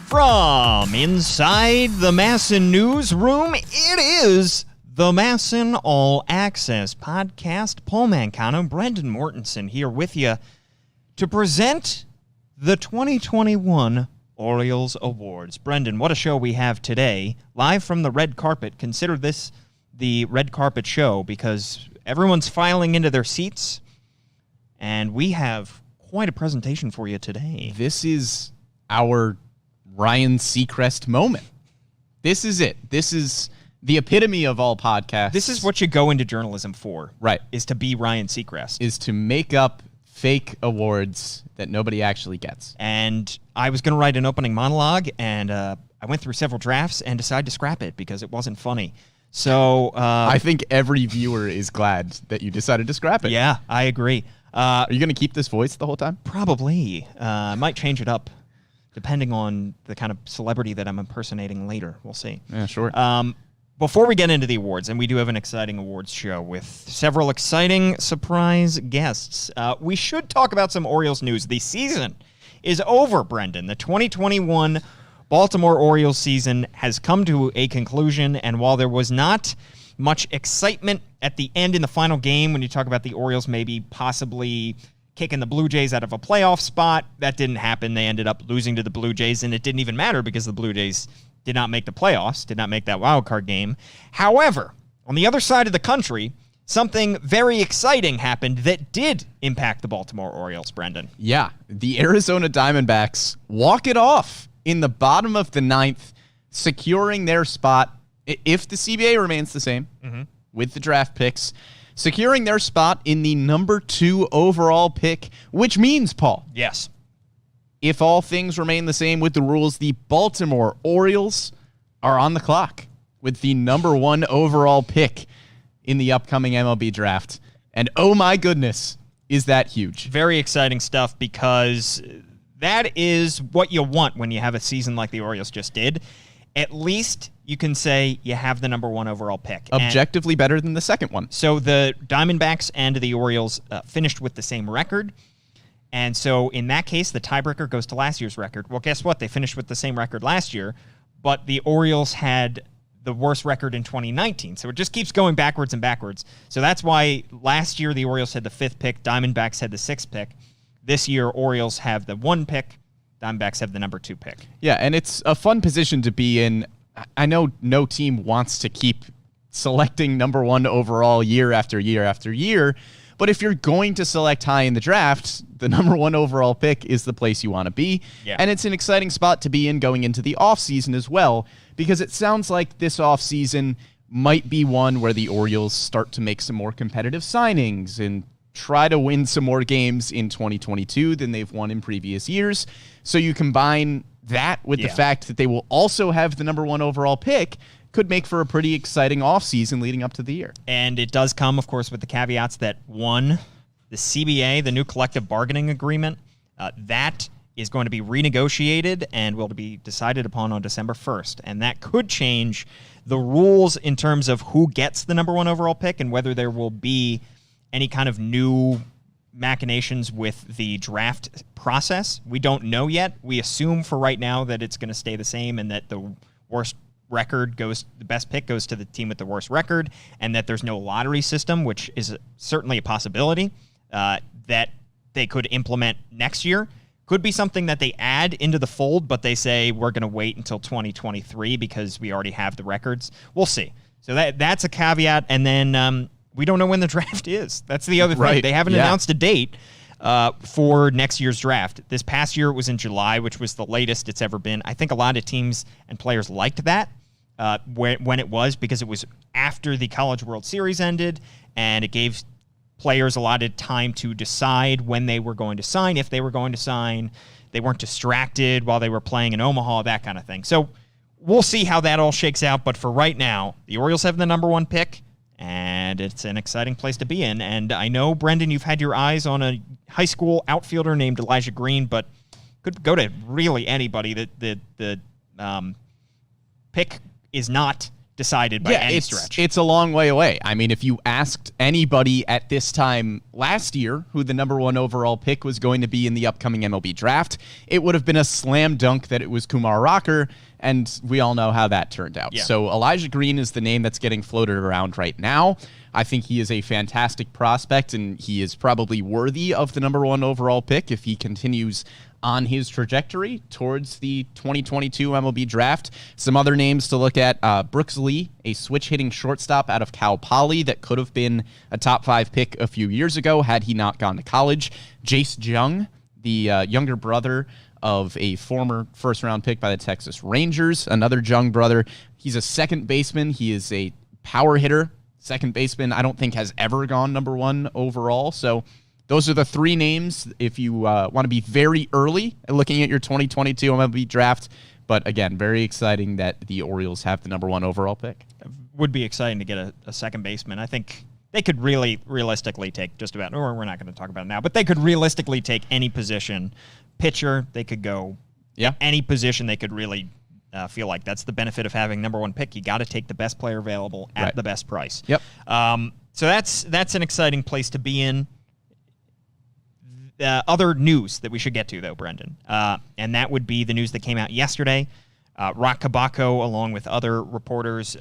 From inside the MASN newsroom, it is the MASN All Access Podcast. Paul Mancano, Brendan Mortensen here with you to present the 2021 Orioles Awards. Brendan, what a show we have today. Live from the red carpet. Consider this the red carpet show because everyone's filing into their seats, and we have quite a presentation for you today. This is our Ryan Seacrest moment. This is it. This is the epitome of all podcasts. This is what you go into journalism for. Right. Is to be Ryan Seacrest. Is to make up fake awards that nobody actually gets. And I was going to write an opening monologue, and I went through several drafts and decided to scrap it because it wasn't funny. So I think every viewer is glad that you decided to scrap it. Yeah, I agree. Are you going to keep this voice the whole time? Probably. I might change it up depending on the kind of celebrity that I'm impersonating later. We'll see. Yeah, sure. Before we get into the awards, and we do have an exciting awards show with several exciting surprise guests, we should talk about some Orioles news. The season is over, Brendan. The 2021 Baltimore Orioles season has come to a conclusion, and while there was not much excitement at the end in the final game when you talk about the Orioles maybe possibly kicking the Blue Jays out of a playoff spot, that didn't happen. They ended up losing to the Blue Jays, and it didn't even matter because the Blue Jays did not make the playoffs, did not make that wild card game. However, on the other side of the country, something very exciting happened that did impact the Baltimore Orioles, Brendan. Yeah, the Arizona Diamondbacks walk it off in the bottom of the ninth, securing their spot, if the CBA remains the same, with the draft picks, securing their spot in the number 2 overall pick, which means, Paul, yes, if all things remain the same with the rules, the Baltimore Orioles are on the clock with the number 1 overall pick in the upcoming MLB draft. And oh my goodness, is that huge. Very exciting stuff because that is what you want when you have a season like the Orioles just did. At least you can say you have the number 1 overall pick. Objectively better than the second one. So the Diamondbacks and the Orioles finished with the same record. And so in that case, the tiebreaker goes to last year's record. Well, guess what? They finished with the same record last year, but the Orioles had the worst record in 2019. So it just keeps going backwards and backwards. So that's why last year the Orioles had the 5th pick, Diamondbacks had the 6th pick. This year, Orioles have the 1 pick, Diamondbacks have the number 2 pick. Yeah, and it's a fun position to be in. I know no team wants to keep selecting number 1 overall year after year after year, but if you're going to select high in the draft, the number 1 overall pick is the place you want to be. Yeah. And it's an exciting spot to be in going into the offseason as well, because it sounds like this offseason might be one where the Orioles start to make some more competitive signings and try to win some more games in 2022 than they've won in previous years. So you combine that with the fact that they will also have the number 1 overall pick, could make for a pretty exciting offseason leading up to the year. And it does come, of course, with the caveats that, 1, the CBA, the new collective bargaining agreement, that is going to be renegotiated and will be decided upon on December 1st. And that could change the rules in terms of who gets the number 1 overall pick and whether there will be any kind of new machinations with the draft process. We don't know yet. We assume for right now that it's going to stay the same and that the best pick goes to the team with the worst record, and that there's no lottery system, which is certainly a possibility that they could implement next year. Could be something that they add into the fold, but they say we're going to wait until 2023 because we already have the records. We'll see. So that's a caveat, and then we don't know when the draft is. That's the other thing. Right. They haven't announced a date for next year's draft. This past year it was in July, which was the latest it's ever been. I think a lot of teams and players liked that when it was, because it was after the College World Series ended, and it gave players a lot of time to decide when they were going to sign, if they were going to sign. They weren't distracted while they were playing in Omaha, that kind of thing. So we'll see how that all shakes out, but for right now, the Orioles have the number 1 pick, and it's an exciting place to be in. And I know, Brendan, you've had your eyes on a high school outfielder named Elijah Green, but could go to really anybody. The pick is not decided by any stretch. It's a long way away. I mean, if you asked anybody at this time last year who the number 1 overall pick was going to be in the upcoming MLB draft, it would have been a slam dunk that it was Kumar Rocker, and we all know how that turned out. Yeah. So Elijah Green is the name that's getting floated around right now. I think he is a fantastic prospect, and he is probably worthy of the number 1 overall pick if he continues on his trajectory towards the 2022 MLB draft. Some other names to look at, Brooks Lee, a switch-hitting shortstop out of Cal Poly that could have been a top 5 pick a few years ago had he not gone to college. Jace Jung, the younger brother of a former first-round pick by the Texas Rangers, another Jung brother. He's a second baseman. He is a power hitter. Second baseman, I don't think, has ever gone number 1 overall, so those are the 3 names if you want to be very early looking at your 2022 MLB draft. But again, very exciting that the Orioles have the number 1 overall pick. It would be exciting to get a second baseman. I think they could really realistically take just about, or we're not going to talk about it now, but they could realistically take any position. Pitcher, they could go any position. They could really feel like that's the benefit of having number 1 pick. You got to take the best player available at the best price. Yep. So that's an exciting place to be in. Other news that we should get to, though, Brendan, and that would be the news that came out yesterday. Rock Kabako, along with other reporters,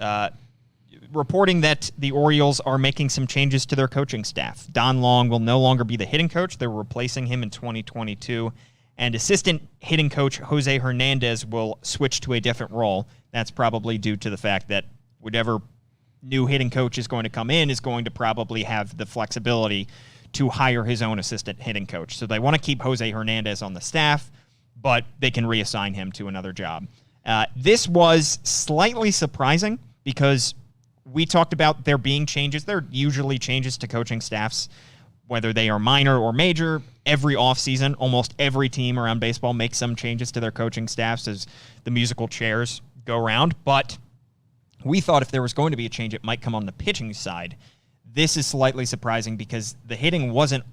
reporting that the Orioles are making some changes to their coaching staff. Don Long will no longer be the hitting coach. They're replacing him in 2022. And assistant hitting coach Jose Hernandez will switch to a different role. That's probably due to the fact that whatever new hitting coach is going to come in is going to probably have the flexibility to hire his own assistant hitting coach. So they want to keep Jose Hernandez on the staff, but they can reassign him to another job. This was slightly surprising because we talked about there being changes. There are usually changes to coaching staffs, whether they are minor or major. Every offseason, almost every team around baseball makes some changes to their coaching staffs as the musical chairs go around. But we thought if there was going to be a change, it might come on the pitching side. This is slightly surprising because the hitting wasn't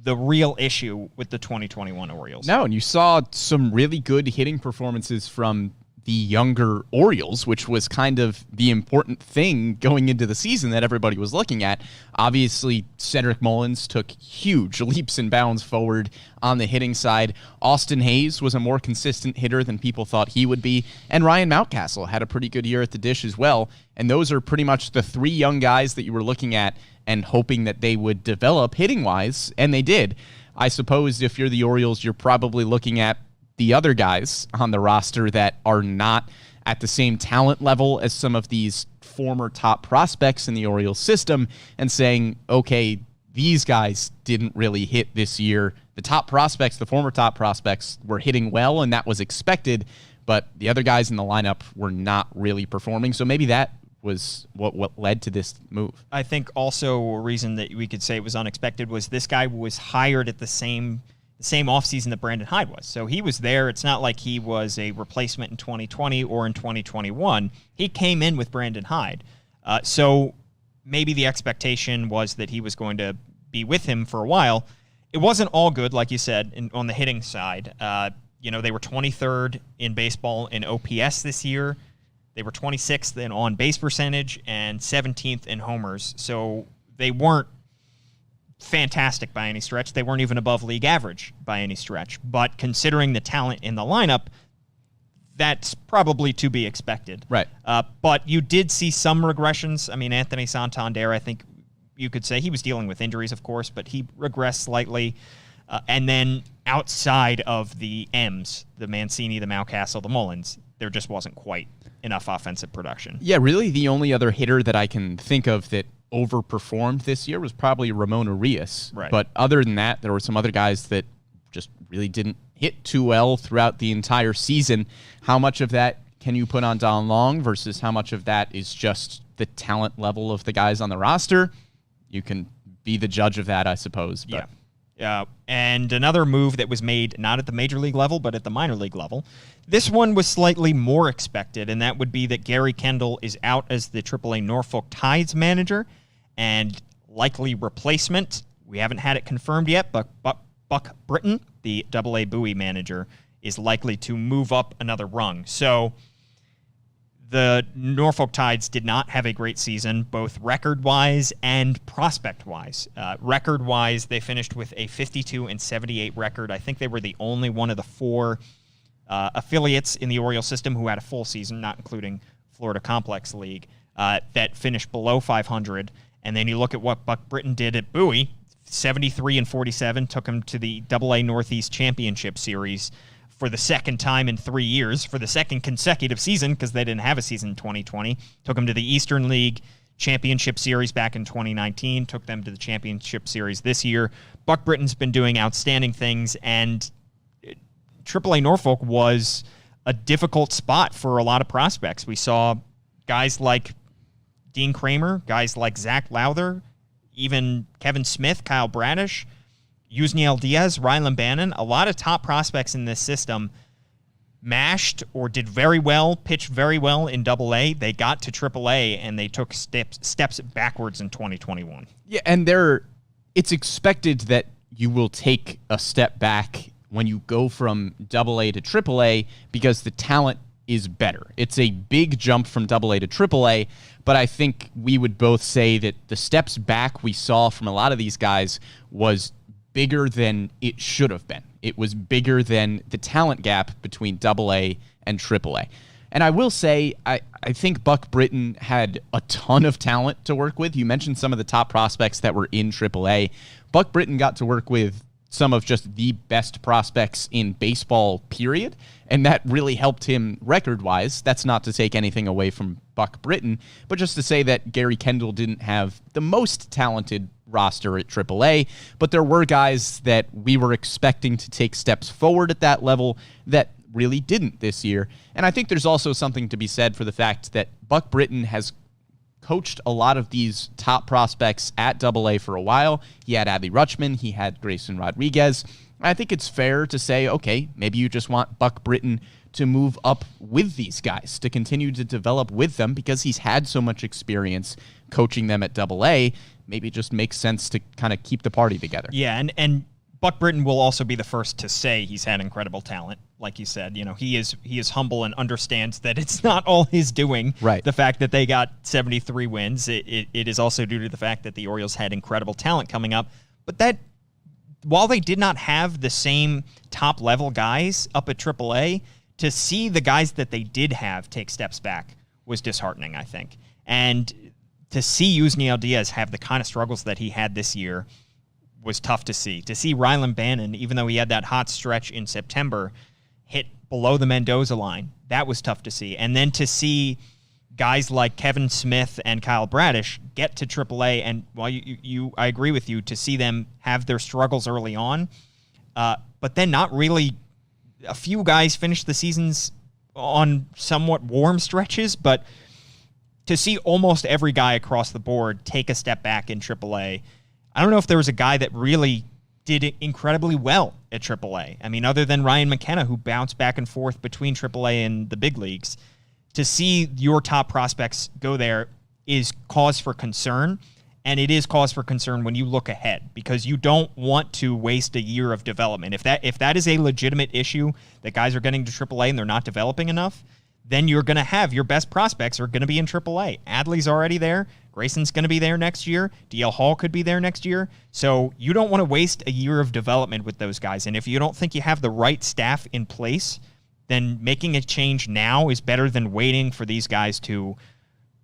the real issue with the 2021 Orioles. No, and you saw some really good hitting performances from the younger Orioles, which was kind of the important thing going into the season that everybody was looking at. Obviously, Cedric Mullins took huge leaps and bounds forward on the hitting side. Austin Hayes was a more consistent hitter than people thought he would be, and Ryan Mountcastle had a pretty good year at the dish as well. And those are pretty much the 3 young guys that you were looking at and hoping that they would develop hitting-wise, and they did. I suppose if you're the Orioles, you're probably looking at the other guys on the roster that are not at the same talent level as some of these former top prospects in the Orioles system and saying, okay, these guys didn't really hit this year. The top prospects, the former top prospects, were hitting well, and that was expected, but the other guys in the lineup were not really performing. So maybe that was what led to this move. I think also a reason that we could say it was unexpected was this guy was hired at the same offseason that Brandon Hyde was. So he was there. It's not like he was a replacement in 2020 or in 2021. He came in with Brandon Hyde. So maybe the expectation was that he was going to be with him for a while. It wasn't all good, like you said, on the hitting side. They were 23rd in baseball in OPS this year. They were 26th in on-base percentage and 17th in homers. So they weren't fantastic by any stretch. They weren't even above league average by any stretch. But considering the talent in the lineup, that's probably to be expected. Right. But you did see some regressions. I mean, Anthony Santander, I think you could say he was dealing with injuries, of course, but he regressed slightly. And then outside of the M's, the Mancini, the Mountcastle, the Mullins, there just wasn't quite enough offensive production. Yeah, really the only other hitter that I can think of that overperformed this year was probably Ramon Urias. Right. But other than that, there were some other guys that just really didn't hit too well throughout the entire season. How much of that can you put on Don Long versus how much of that is just the talent level of the guys on the roster? You can be the judge of that, I suppose. But. Yeah. And another move that was made not at the major league level, but at the minor league level. This one was slightly more expected, and that would be that Gary Kendall is out as the AAA Norfolk Tides manager and likely replacement. We haven't had it confirmed yet, but Buck Britton, the AA Bowie manager, is likely to move up another rung. So the Norfolk Tides did not have a great season, both record-wise and prospect-wise. Record-wise, they finished with a 52-78 record. I think they were the only one of the 4 affiliates in the Orioles system who had a full season, not including Florida Complex League, that finished below 500. And then you look at what Buck Britton did at Bowie, 73-47, took him to the AA Northeast Championship Series for the second time in 3 years, for the second consecutive season, because they didn't have a season in 2020. Took them to the Eastern League Championship Series back in 2019, took them to the Championship Series this year. Buck Britton's been doing outstanding things, and AAA Norfolk was a difficult spot for a lot of prospects. We saw guys like Dean Kramer, guys like Zach Lowther, even Kevin Smith, Kyle Bradish, Yusniel Diaz, Rylan Bannon, a lot of top prospects in this system mashed or did very well, pitched very well in AA. They got to AAA, and they took steps backwards in 2021. Yeah, and it's expected that you will take a step back when you go from AA to AAA because the talent is better. It's a big jump from AA to AAA, but I think we would both say that the steps back we saw from a lot of these guys was bigger than it should have been. It was bigger than the talent gap between AA and AAA. And I will say, I think Buck Britton had a ton of talent to work with. You mentioned some of the top prospects that were in AAA. Buck Britton got to work with some of just the best prospects in baseball, period. And that really helped him record-wise. That's not to take anything away from Buck Britton, but just to say that Gary Kendall didn't have the most talented roster at AAA, but there were guys that we were expecting to take steps forward at that level that really didn't this year. And I think there's also something to be said for the fact that Buck Britton has coached a lot of these top prospects at AA for a while. He had Adley Rutschman, he had Grayson Rodriguez. I think it's fair to say, okay, maybe you just want Buck Britton to move up with these guys, to continue to develop with them because he's had so much experience coaching them at AA. Maybe it just makes sense to kind of keep the party together. Yeah, and Buck Britton will also be the first to say he's had incredible talent. Like you said, he is humble and understands that it's not all his doing. Right. The fact that they got 73 wins, it is also due to the fact that the Orioles had incredible talent coming up. But that, while they did not have the same top-level guys up at AAA, to see the guys that they did have take steps back was disheartening, I think. And to see Yusniel Diaz have the kind of struggles that he had this year was tough to see. To see Rylan Bannon, even though he had that hot stretch in September, hit below the Mendoza line, that was tough to see. And then to see guys like Kevin Smith and Kyle Bradish get to AAA, and while I agree with you, to see them have their struggles early on, but then not really. A few guys finished the seasons on somewhat warm stretches, but to see almost every guy across the board take a step back in AAA, I don't know if there was a guy that really did it incredibly well at AAA. I mean, other than Ryan McKenna, who bounced back and forth between AAA and the big leagues, to see your top prospects go there is cause for concern. And it is cause for concern when you look ahead, because you don't want to waste a year of development. If that is a legitimate issue, that guys are getting to AAA and they're not developing enough, then you're going to have your best prospects are going to be in AAA. Adley's already there. Grayson's going to be there next year. DL Hall could be there next year. So you don't want to waste a year of development with those guys. And if you don't think you have the right staff in place, then making a change now is better than waiting for these guys to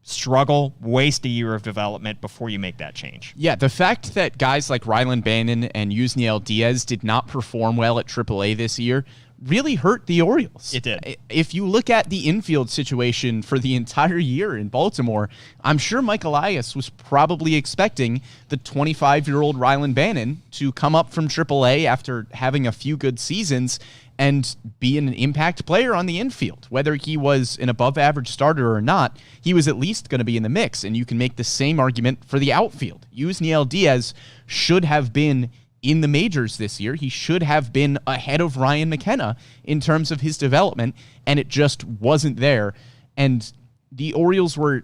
struggle, waste a year of development before you make that change. Yeah, the fact that guys like Rylan Bannon and Yusniel Diaz did not perform well at AAA this year really hurt the Orioles. It did. If you look at the infield situation for the entire year in Baltimore, I'm sure Mike Elias was probably expecting the 25-year-old Rylan Bannon to come up from AAA after having a few good seasons and be an impact player on the infield. Whether he was an above-average starter or not, he was at least going to be in the mix, and you can make the same argument for the outfield. Yusniel Diaz should have been in the majors this year. He should have been ahead of Ryan McKenna in terms of his development, and it just wasn't there. And the Orioles were,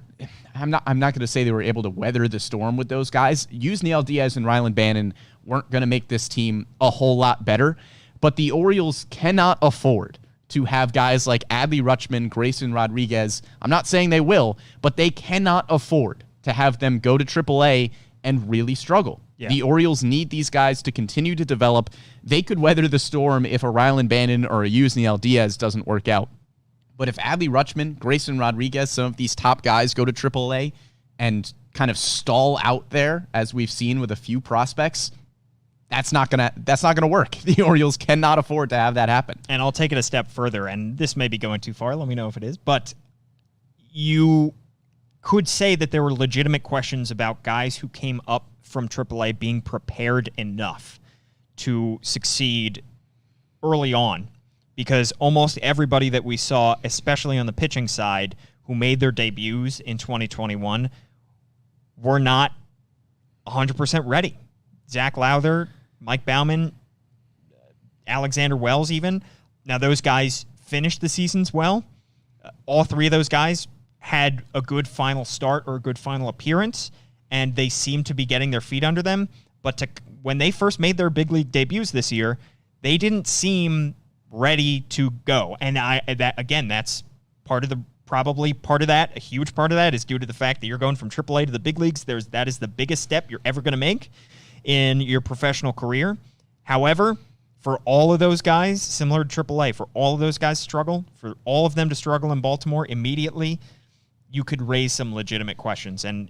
I'm not going to say they were able to weather the storm with those guys. Yusniel Diaz and Rylan Bannon weren't going to make this team a whole lot better, but the Orioles cannot afford to have guys like Adley Rutschman, Grayson Rodriguez. I'm not saying they will, but they cannot afford to have them go to AAA and really struggle. Yeah. The Orioles need these guys to continue to develop. They could weather the storm if a Rylan Bannon or a Yusniel Diaz doesn't work out. But if Adley Rutschman, Grayson Rodriguez, some of these top guys go to AAA and kind of stall out there, as we've seen with a few prospects, that's not gonna work. The Orioles cannot afford to have that happen. And I'll take it a step further, and this may be going too far. Let me know if it is. But you could say that there were legitimate questions about guys who came up from AAA being prepared enough to succeed early on, because almost everybody that we saw, especially on the pitching side, who made their debuts in 2021 were not 100% ready. Zach Lowther, Mike Baumann, Alexander Wells even. Now, those guys finished the seasons well. All three of those guys had a good final start or a good final appearance, and they seemed to be getting their feet under them. But when they first made their big league debuts this year, they didn't seem ready to go. And that's probably part of that. A huge part of that is due to the fact that you're going from AAA to the big leagues. That is the biggest step you're ever going to make in your professional career. However, for all of those guys, similar to AAA, for all of those guys for all of them to struggle in Baltimore immediately, you could raise some legitimate questions. And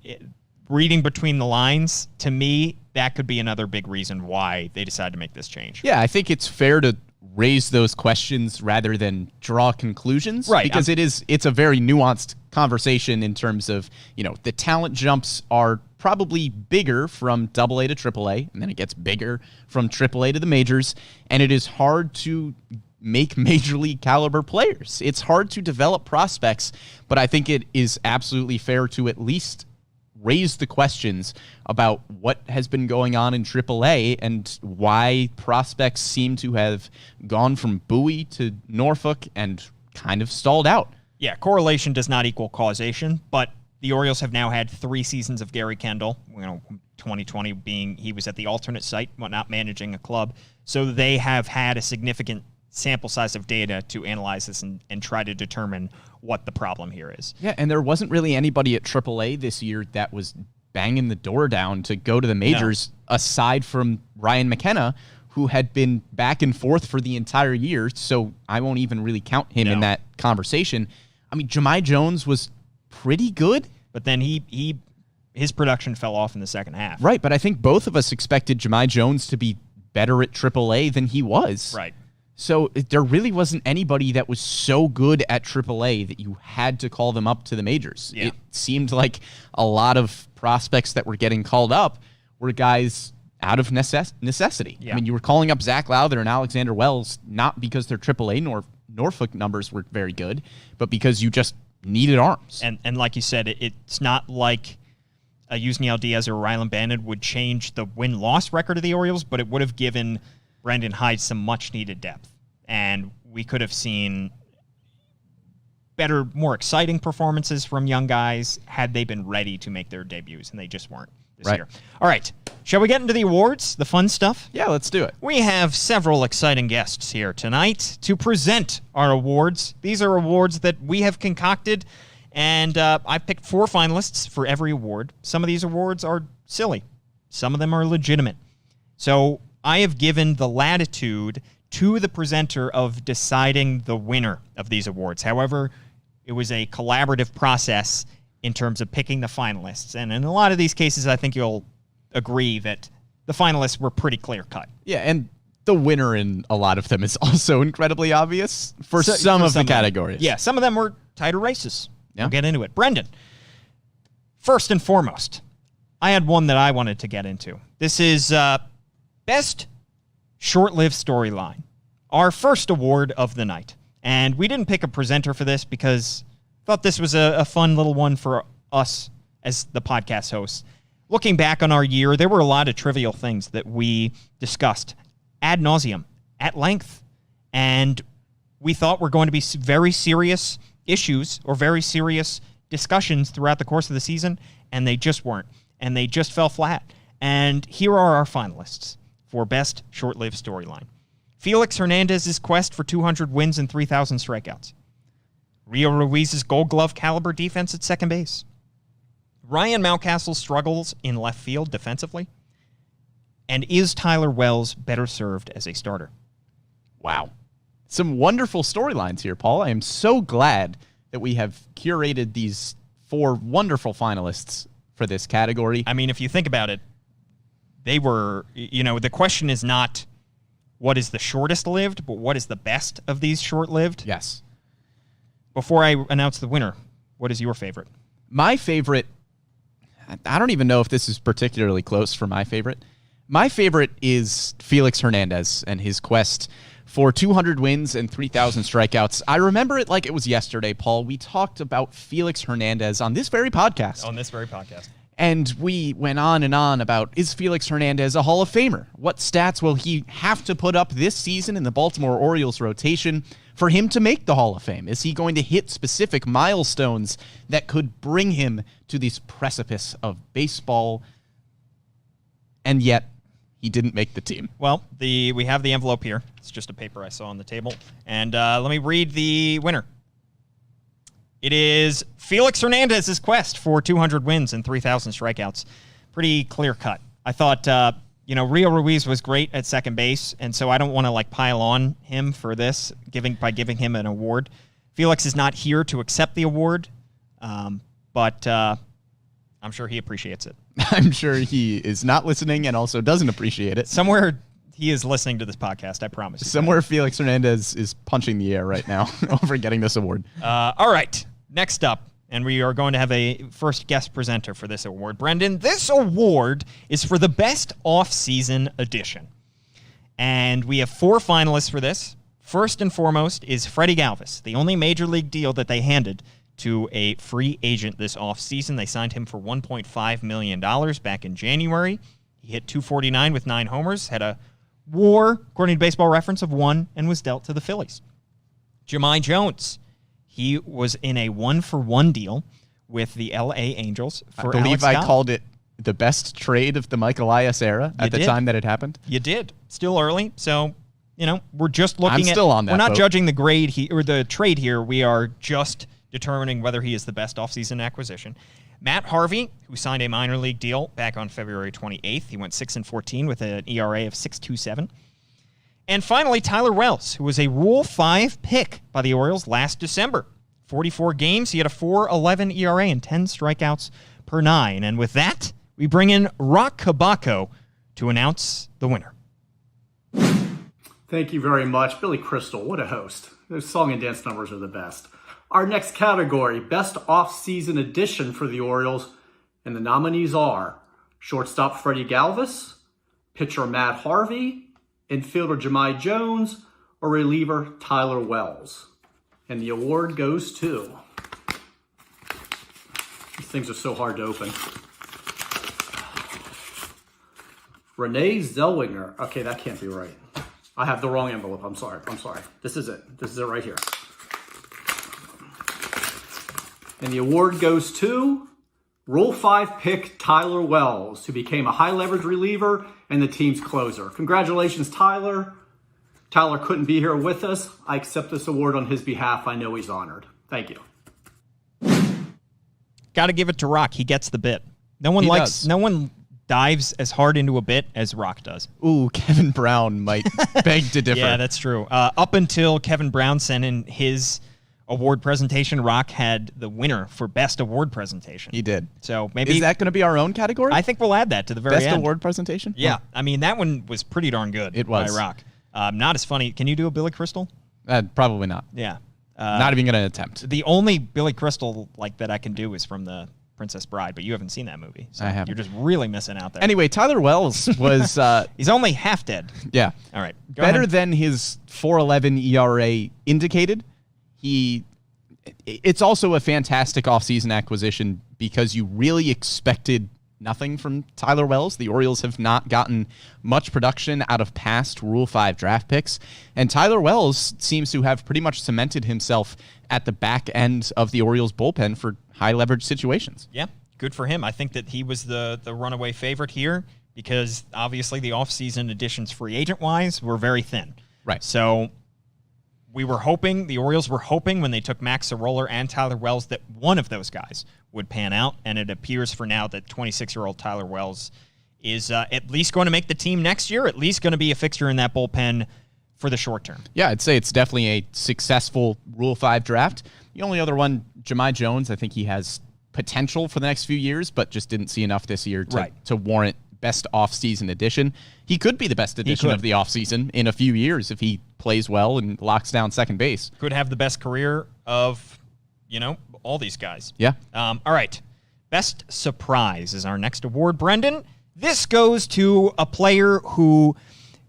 reading between the lines, to me, that could be another big reason why they decided to make this change. Yeah, I think it's fair to raise those questions rather than draw conclusions. Right. Because it's a very nuanced conversation in terms of, the talent jumps are probably bigger from AA to AAA, and then it gets bigger from AAA to the majors, and it is hard to make major league caliber players. It's hard to develop prospects, but I think it is absolutely fair to at least raise the questions about what has been going on in AAA and why prospects seem to have gone from Bowie to Norfolk and kind of stalled out. Yeah, correlation does not equal causation, but the Orioles have now had 3 seasons of Gary Kendall, 2020 being he was at the alternate site, not managing a club. So they have had a significant sample size of data to analyze this and try to determine what the problem here is. Yeah, and there wasn't really anybody at AAA this year that was banging the door down to go to the majors, aside from Ryan McKenna, who had been back and forth for the entire year, so I won't even really count him in that conversation. I mean, Jahmai Jones was pretty good, but then his production fell off in the second half. Right, but I think both of us expected Jahmai Jones to be better at AAA than he was. Right. So there really wasn't anybody that was so good at AAA that you had to call them up to the majors. Yeah. It seemed like a lot of prospects that were getting called up were guys out of necessity. Yeah. I mean, you were calling up Zach Lowther and Alexander Wells not because their AAA Norfolk numbers were very good, but because you just needed arms. And like you said, it's not like a Yusniel Diaz or Rylan Bannon would change the win-loss record of the Orioles, but it would have given Brendan Hyde some much-needed depth. And we could have seen better, more exciting performances from young guys had they been ready to make their debuts, and they just weren't this year. All right. Shall we get into the awards, the fun stuff? Yeah, let's do it. We have several exciting guests here tonight to present our awards. These are awards that we have concocted, and I picked 4 finalists for every award. Some of these awards are silly. Some of them are legitimate. So I have given the latitude to the presenter of deciding the winner of these awards. However, it was a collaborative process in terms of picking the finalists. And in a lot of these cases, I think you'll agree that the finalists were pretty clear-cut. Yeah, and the winner in a lot of them is also incredibly obvious for some of the categories. Yeah, some of them were tighter races. Yeah. We'll get into it. Brendan, first and foremost, I had one that I wanted to get into. This is Best Short-Lived Storyline, our first award of the night. And we didn't pick a presenter for this because I thought this was a fun little one for us as the podcast hosts. Looking back on our year, there were a lot of trivial things that we discussed ad nauseum, at length. And we thought were going to be very serious issues or very serious discussions throughout the course of the season, and they just weren't. And they just fell flat. And here are our finalists for Best Short-Lived Storyline. Felix Hernandez's quest for 200 wins and 3,000 strikeouts. Rio Ruiz's Gold Glove caliber defense at second base. Ryan Mountcastle's struggles in left field defensively. And is Tyler Wells better served as a starter? Wow. Some wonderful storylines here, Paul. I am so glad that we have curated these 4 wonderful finalists for this category. I mean, if you think about it, they were, the question is not what is the shortest lived, but what is the best of these short-lived? Yes. Before I announce the winner, what is your favorite? My favorite, I don't even know if this is particularly close for my favorite. My favorite is Felix Hernandez and his quest for 200 wins and 3,000 strikeouts. I remember it like it was yesterday, Paul. We talked about Felix Hernandez on this very podcast. And we went on and on about, is Felix Hernandez a Hall of Famer? What stats will he have to put up this season in the Baltimore Orioles rotation for him to make the Hall of Fame? Is he going to hit specific milestones that could bring him to this precipice of baseball? And yet, he didn't make the team. Well, we have the envelope here. It's just a paper I saw on the table. And let me read the winner. It is Felix Hernandez's quest for 200 wins and 3,000 strikeouts. Pretty clear cut. I thought, Rio Ruiz was great at second base, and so I don't want to pile on him for this by giving him an award. Felix is not here to accept the award, but I'm sure he appreciates it. I'm sure he is not listening and also doesn't appreciate it. Somewhere he is listening to this podcast, I promise you. Somewhere Felix Hernandez is punching the air right now over getting this award. All right, next up, and we are going to have a first guest presenter for this award. Brendan, this award is for the best off-season edition. And we have 4 finalists for this. First and foremost is Freddie Galvis, the only major league deal that they handed to a free agent this offseason. They signed him for $1.5 million back in January. He hit .249 with 9 homers, had a WAR, according to Baseball Reference, of 1, and was dealt to the Phillies. Jahmai Jones, he was in a 1-for-1 deal with the L.A. Angels for I believe Alex I called it the best trade of the Mike Elias era at the time that it happened. You did. Still early, so we're just looking I'm still on that we're not boat. judging the grade or the trade here. We are just determining whether he is the best offseason acquisition. Matt Harvey, who signed a minor league deal back on February 28th. He went 6-14 with an ERA of 6.27. And finally, Tyler Wells, who was a Rule 5 pick by the Orioles last December. 44 games, he had a 4.11 ERA and 10 strikeouts per 9. And with that, we bring in Rock Kabako to announce the winner. Thank you very much. Billy Crystal, what a host. Those song and dance numbers are the best. Our next category, Best Off-Season Edition for the Orioles, and the nominees are shortstop Freddie Galvis, pitcher Matt Harvey, infielder Jahmai Jones, or reliever Tyler Wells. And the award goes to... These things are so hard to open. Renee Zellweger. Okay, that can't be right. I have the wrong envelope. I'm sorry. This is it. This is it right here. And the award goes to Rule 5 pick Tyler Wells, who became a high-leverage reliever and the team's closer. Congratulations, Tyler. Tyler couldn't be here with us. I accept this award on his behalf. I know he's honored. Thank you. Got to give it to Rock. He gets the bit. No one dives as hard into a bit as Rock does. Ooh, Kevin Brown might beg to differ. Yeah, that's true. Up until Kevin Brown sent in his award presentation, Rock had the winner for best award presentation. He did. So maybe is that going to be our own category? I think we'll add that to the very best end. award presentation. Yeah, Oh. I mean that one was pretty darn good. It was by Rock. Not as funny. Can you do a Billy Crystal? Probably not. Yeah. Not even going to attempt. The only Billy Crystal that I can do is from the Princess Bride, but you haven't seen that movie. So I haven't. You're just really missing out there. Anyway, Tyler Wells was... He's only half dead. Yeah. All right. Better than his 4.11 ERA indicated. It's also a fantastic offseason acquisition because you really expected nothing from Tyler Wells. The Orioles have not gotten much production out of past Rule 5 draft picks, and Tyler Wells seems to have pretty much cemented himself at the back end of the Orioles bullpen for high leverage situations. Yeah, good for him. I think that he was the runaway favorite here because obviously the offseason additions free agent-wise were very thin. Right. So the Orioles were hoping when they took Max Soroller and Tyler Wells that one of those guys would pan out, and it appears for now that 26-year-old Tyler Wells is at least going to make the team next year, at least going to be a fixture in that bullpen for the short term. Yeah, I'd say it's definitely a successful Rule 5 draft. The only other one, Jahmai Jones, I think he has potential for the next few years, but just didn't see enough this year to warrant best offseason addition. He could be the best addition of the offseason in a few years if he plays well and locks down second base. Could have the best career of, all these guys. Yeah. All right. Best surprise is our next award, Brendan. This goes to a player who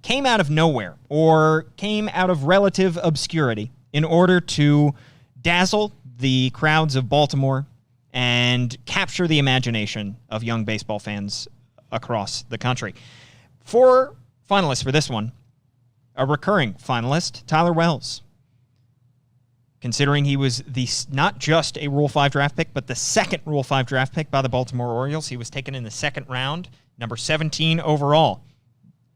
came out of nowhere or came out of relative obscurity in order to dazzle the crowds of Baltimore and capture the imagination of young baseball fans across the country. 4 finalists for this one. A recurring finalist, Tyler Wells. Considering he was not just a Rule 5 draft pick, but the second Rule 5 draft pick by the Baltimore Orioles. He was taken in the second round, number 17 overall.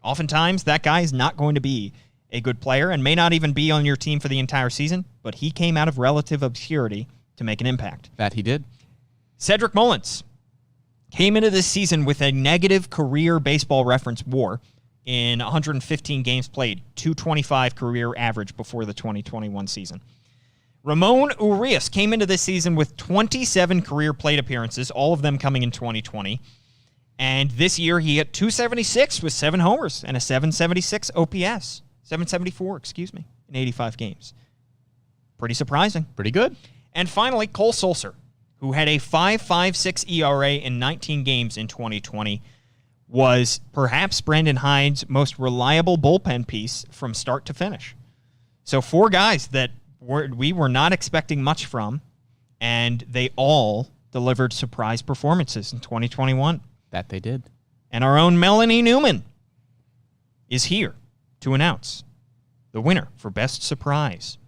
Oftentimes, that guy is not going to be a good player and may not even be on your team for the entire season, but he came out of relative obscurity to make an impact. That he did. Cedric Mullins came into this season with a negative career baseball reference WAR in 115 games played, 225 career average before the 2021 season. Ramon Urias came into this season with 27 career plate appearances, all of them coming in 2020. And this year he hit 276 with 7 homers and a 776 OPS. 774, in 85 games. Pretty surprising. Pretty good. And finally, Cole Sulser, who had a 5.56 ERA in 19 games in 2020, was perhaps Brandon Hyde's most reliable bullpen piece from start to finish. So 4 guys that we were not expecting much from, and they all delivered surprise performances in 2021. That they did. And our own Melanie Newman is here to announce the winner for Best Surprise.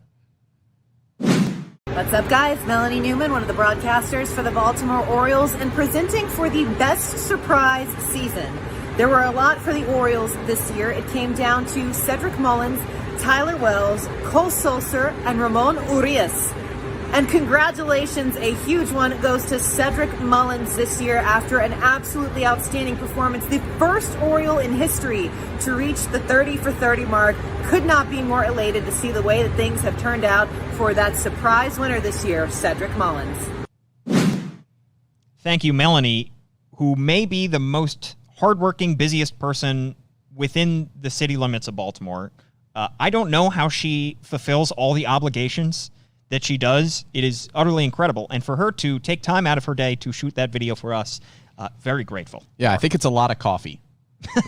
What's up, guys? Melanie Newman, one of the broadcasters for the Baltimore Orioles, and presenting for the Best Surprise season. There were a lot for the Orioles this year. It came down to Cedric Mullins, Tyler Wells, Cole Sulser, and Ramon Urias. And congratulations, a huge one goes to Cedric Mullins this year after an absolutely outstanding performance. The first Oriole in history to reach the 30 for 30 mark. Could not be more elated to see the way that things have turned out for that surprise winner this year, Cedric Mullins. Thank you, Melanie, who may be the most hardworking, busiest person within the city limits of Baltimore. I don't know how she fulfills all the obligations that she does. It is utterly incredible. And for her to take time out of her day to shoot that video for us, very grateful. Yeah, I think it's a lot of coffee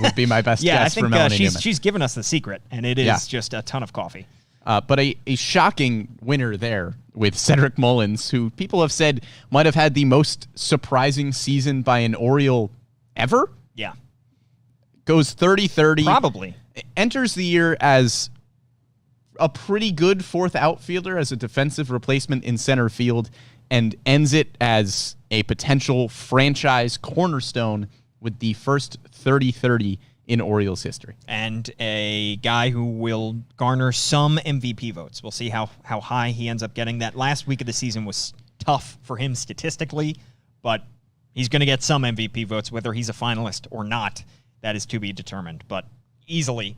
would be my best guess for Melanie Newman. She's given us the secret, and it is just a ton of coffee. But a shocking winner there with Cedric Mullins, who people have said might have had the most surprising season by an Oriole ever. Yeah. Goes 30-30. Probably. Enters the year as a pretty good 4th outfielder as a defensive replacement in center field, and ends it as a potential franchise cornerstone with the first 30-30 in Orioles history. And a guy who will garner some MVP votes. We'll see how high he ends up getting. That last week of the season was tough for him statistically, but he's going to get some MVP votes, whether he's a finalist or not. That is to be determined, but easily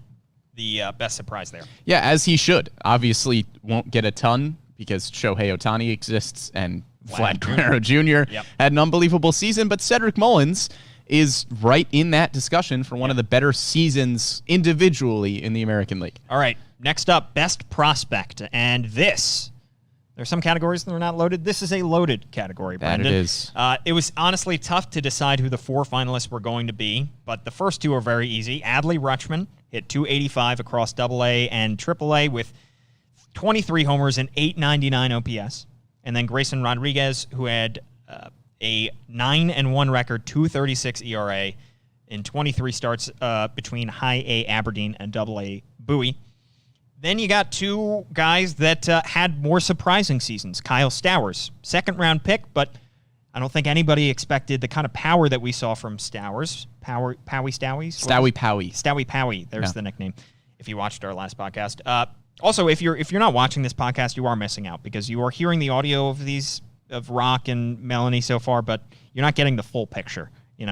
the best surprise there. Yeah, as he should. Obviously won't get a ton because Shohei Ohtani exists and Vlad Guerrero Jr. had an unbelievable season, but Cedric Mullins is right in that discussion for one of the better seasons individually in the American League. All right, next up, Best Prospect. And there's some categories that are not loaded. This is a loaded category, Brendan. That it is. It was honestly tough to decide who the 4 finalists were going to be, but the first 2 are very easy. Adley Rutschman hit 285 across AA and AAA with 23 homers and 899 OPS. And then Grayson Rodriguez, who had a 9-1 record, 2.36 ERA in 23 starts between High A Aberdeen and AA Bowie. Then you got 2 guys that had more surprising seasons. Kyle Stowers, 2nd-round pick, but I don't think anybody expected the kind of power that we saw from Stowers. Stowie Powie. There's the nickname. if you watched our last podcast. Also, if you're not watching this podcast, you are missing out because you are hearing the audio of Rock and Melanie so far, but you're not getting the full picture.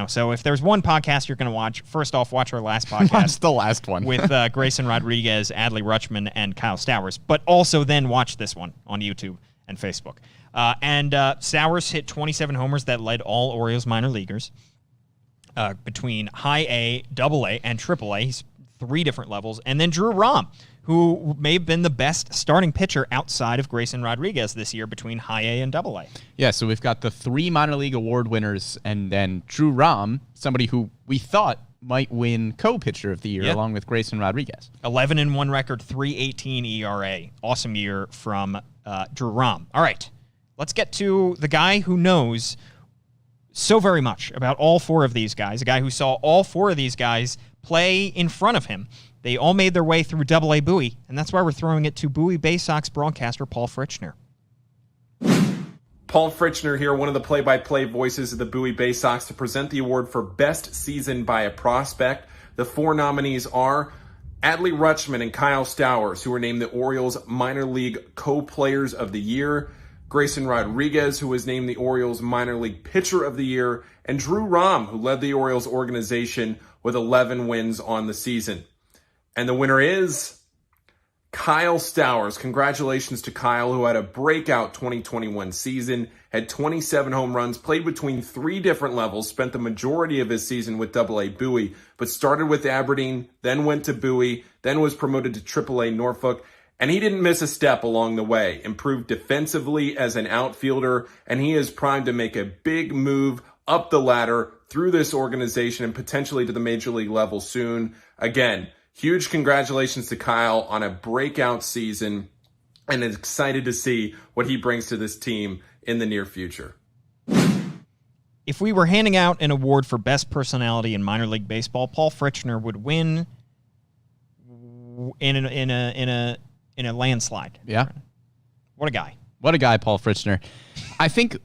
So if there's one podcast you're going to watch, first off, watch our last podcast. Watch the last one. with Grayson Rodriguez, Adley Rutschman, and Kyle Stowers. But also then watch this one on YouTube and Facebook. And Stowers hit 27 homers that led all Orioles minor leaguers between high A, double A, and triple A. He's 3 different levels. And then Drew Rahm, who may have been the best starting pitcher outside of Grayson Rodriguez this year between high A and double A. Yeah, so we've got the 3 minor league award winners, and then Drew Rahm, somebody who we thought might win co-pitcher of the year along with Grayson Rodriguez. 11-1 record, 3.18 ERA. Awesome year from Drew Rahm. All right, let's get to the guy who knows so very much about all 4 of these guys, a guy who saw all 4 of these guys play in front of him. They all made their way through Double-A Bowie, and that's why we're throwing it to Bowie Bay Sox broadcaster Paul Fritchner. Paul Fritchner here, one of the play-by-play voices of the Bowie Bay Sox, to present the award for Best Season by a Prospect. The 4 nominees are Adley Rutschman and Kyle Stowers, who were named the Orioles Minor League Co-Players of the Year, Grayson Rodriguez, who was named the Orioles Minor League Pitcher of the Year, and Drew Rahm, who led the Orioles organization with 11 wins on the season. And the winner is Kyle Stowers. Congratulations to Kyle, who had a breakout 2021 season, had 27 home runs, played between 3 different levels, spent the majority of his season with Double-A Bowie, but started with Aberdeen, then went to Bowie, then was promoted to Triple-A Norfolk, and he didn't miss a step along the way. Improved defensively as an outfielder, and he is primed to make a big move up the ladder through this organization and potentially to the major league level soon. Again, huge congratulations to Kyle on a breakout season, and excited to see what he brings to this team in the near future. If we were handing out an award for best personality in minor league baseball, Paul Fritchner would win in a landslide. Yeah. What a guy. What a guy, Paul Fritchner. I think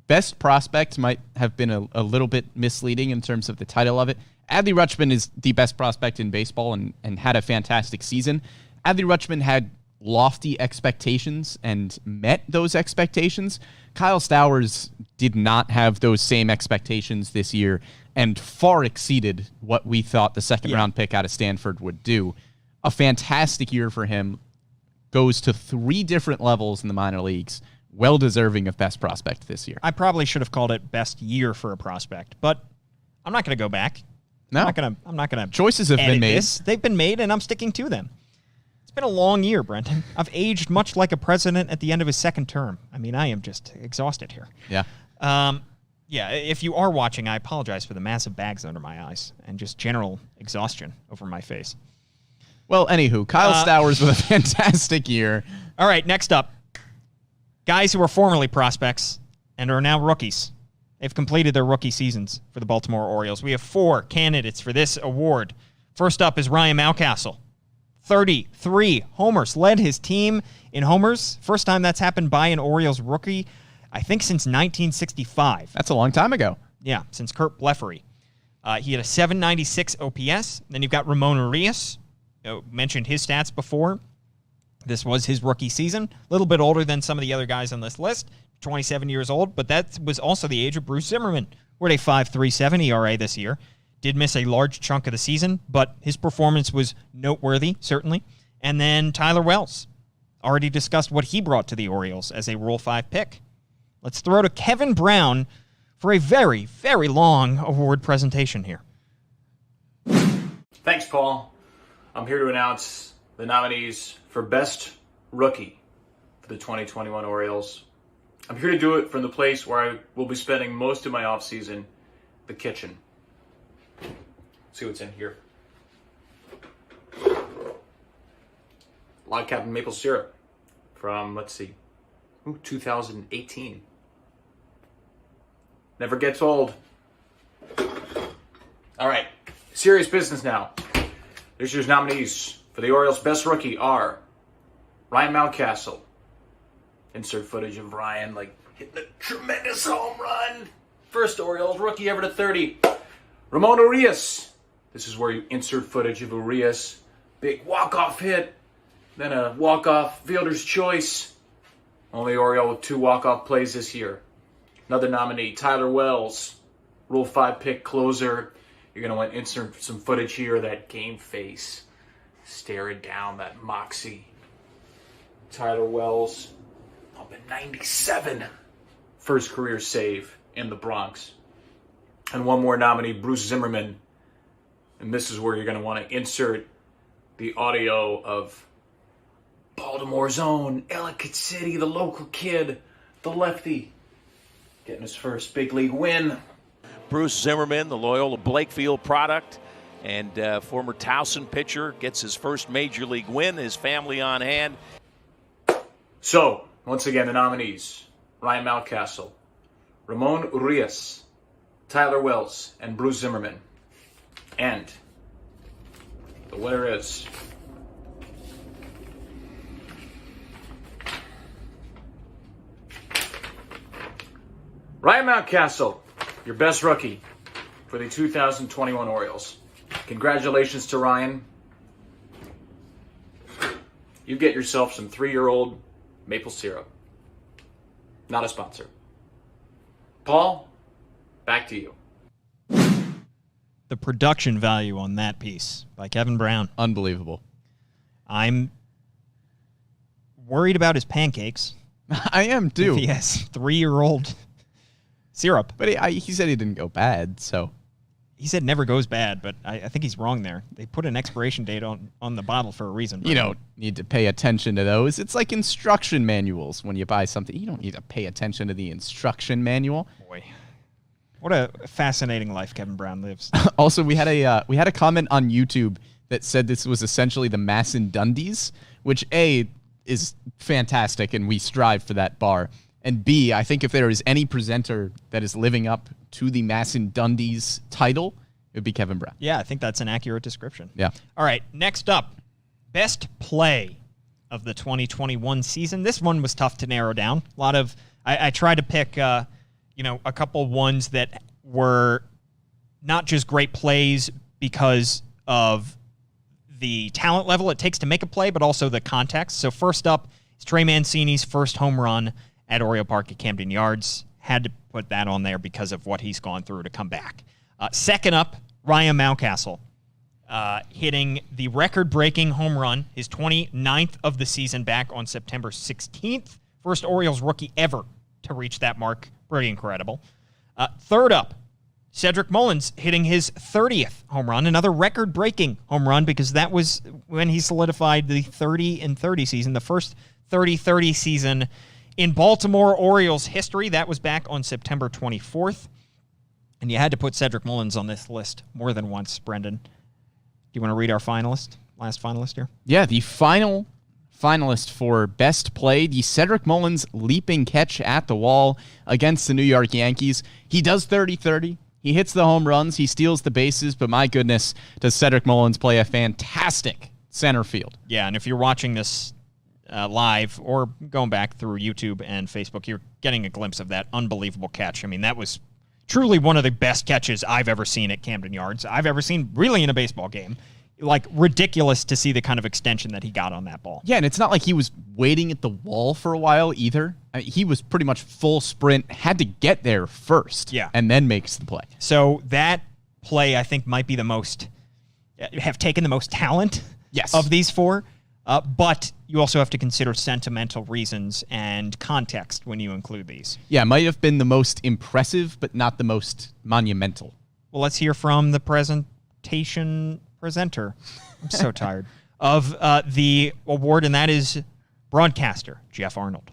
best prospect might have been a little bit misleading in terms of the title of it. Adley Rutschman is the best prospect in baseball and had a fantastic season. Adley Rutschman had lofty expectations and met those expectations. Kyle Stowers did not have those same expectations this year and far exceeded what we thought the second-round pick out of Stanford would do. A fantastic year for him. Goes to 3 different levels in the minor leagues. Well deserving of best prospect this year. I probably should have called it best year for a prospect, but I'm not going to go back. No. I'm not gonna Choices have been made. This. They've been made, and I'm sticking to them. It's been a long year, Brendan. I've aged much like a president at the end of his second term. I mean, I am just exhausted here. Yeah. Yeah, if you are watching, I apologize for the massive bags under my eyes and just general exhaustion over my face. Well, anywho, Kyle Stowers with a fantastic year. All right, next up. Guys who were formerly prospects and are now rookies. They've completed their rookie seasons for the Baltimore Orioles. We have 4 candidates for this award. First up is Ryan Mountcastle. 33 homers. Led his team in homers. First time that's happened by an Orioles rookie, I think, since 1965. That's a long time ago. Yeah, since Kurt Blefary. He had a 796 OPS. Then you've got Ramon Urias. Mentioned his stats before. This was his rookie season. A little bit older than some of the other guys on this list. 27 years old, but that was also the age of Bruce Zimmerman. We're at a 5.37 ERA this year. Did miss a large chunk of the season, but his performance was noteworthy, certainly. And then Tyler Wells. Already discussed what he brought to the Orioles as a Rule 5 pick. Let's throw to Kevin Brown for a very, very long award presentation here. Thanks, Paul. I'm here to announce the nominees for Best Rookie for the 2021 Orioles. I'm here to do it from the place where I will be spending most of my offseason, the kitchen. Let's see what's in here. Log Cabin Maple Syrup from, 2018. Never gets old. All right, serious business now. This year's nominees for the Orioles' Best Rookie are Ryan Mountcastle. Insert footage of Ryan hitting a tremendous home run. First Orioles rookie ever to 30. Ramon Urias. This is where you insert footage of Urias big walk-off hit, then a walk-off fielder's choice. Only Oriole with 2 walk-off plays this year. Another nominee, Tyler Wells, Rule 5 pick closer. You're going to want to insert some footage here of that game face, staring down that moxie. Tyler Wells, up at 97. First career save in the Bronx. And one more nominee, Bruce Zimmerman. And this is where you're going to want to insert the audio of Baltimore's own Ellicott City, the local kid, the lefty, getting his first big league win. Bruce Zimmerman, the Loyola Blakefield product and former Towson pitcher, gets his first major league win, his family on hand. So, once again, the nominees, Ryan Mountcastle, Ramon Urias, Tyler Wells, and Bruce Zimmerman. And the winner is Ryan Mountcastle, your best rookie for the 2021 Orioles. Congratulations to Ryan. You get yourself some 3-year-old maple syrup. Not a sponsor. Paul, back to you. The production value on that piece by Kevin Brown. Unbelievable. I'm worried about his pancakes. I am too. If he has 3-year-old syrup. But he said he didn't go bad, so. He said never goes bad, but I think he's wrong there. They put an expiration date on the bottle for a reason. You don't need to pay attention to those. It's like instruction manuals when you buy something. You don't need to pay attention to the instruction manual. Boy. What a fascinating life Kevin Brown lives. Also, we had a comment on YouTube that said this was essentially the MASN Dundies, which A, is fantastic, and we strive for that bar. And B, I think if there is any presenter that is living up to the MASN Dundies title, it would be Kevin Brown. Yeah, I think that's an accurate description. Yeah. All right, next up, best play of the 2021 season. This one was tough to narrow down. A lot of I tried to pick a couple ones that were not just great plays because of the talent level it takes to make a play, but also the context. So first up is Trey Mancini's first home run at Oriole Park at Camden Yards. Had to put that on there because of what he's gone through to come back. Second up, Ryan Mountcastle hitting the record-breaking home run, his 29th of the season back on September 16th. First Orioles rookie ever to reach that mark. Pretty incredible. Third up, Cedric Mullins hitting his 30th home run, another record-breaking home run because that was when he solidified the 30-30 season, the first 30-30 season in Baltimore Orioles history. That was back on September 24th. And you had to put Cedric Mullins on this list more than once, Brendan. Do you want to read our last finalist here? Yeah, the final finalist for best play, the Cedric Mullins leaping catch at the wall against the New York Yankees. He does 30-30. He hits the home runs. He steals the bases. But my goodness, does Cedric Mullins play a fantastic center field. Yeah, and if you're watching this live or going back through YouTube and Facebook, you're getting a glimpse of that unbelievable catch. I mean, that was truly one of the best catches I've ever seen at Camden Yards. I've ever seen really in a baseball game. Like, ridiculous to see the kind of extension that he got on that ball. Yeah, and it's not like he was waiting at the wall for a while either. I mean, he was pretty much full sprint, had to get there first, and then makes the play. So that play, I think, might be have taken the most talent of these four. But you also have to consider sentimental reasons and context when you include these. Yeah, it might have been the most impressive, but not the most monumental. Well, let's hear from the presenter. I'm so tired. Of the award, and that is broadcaster Jeff Arnold.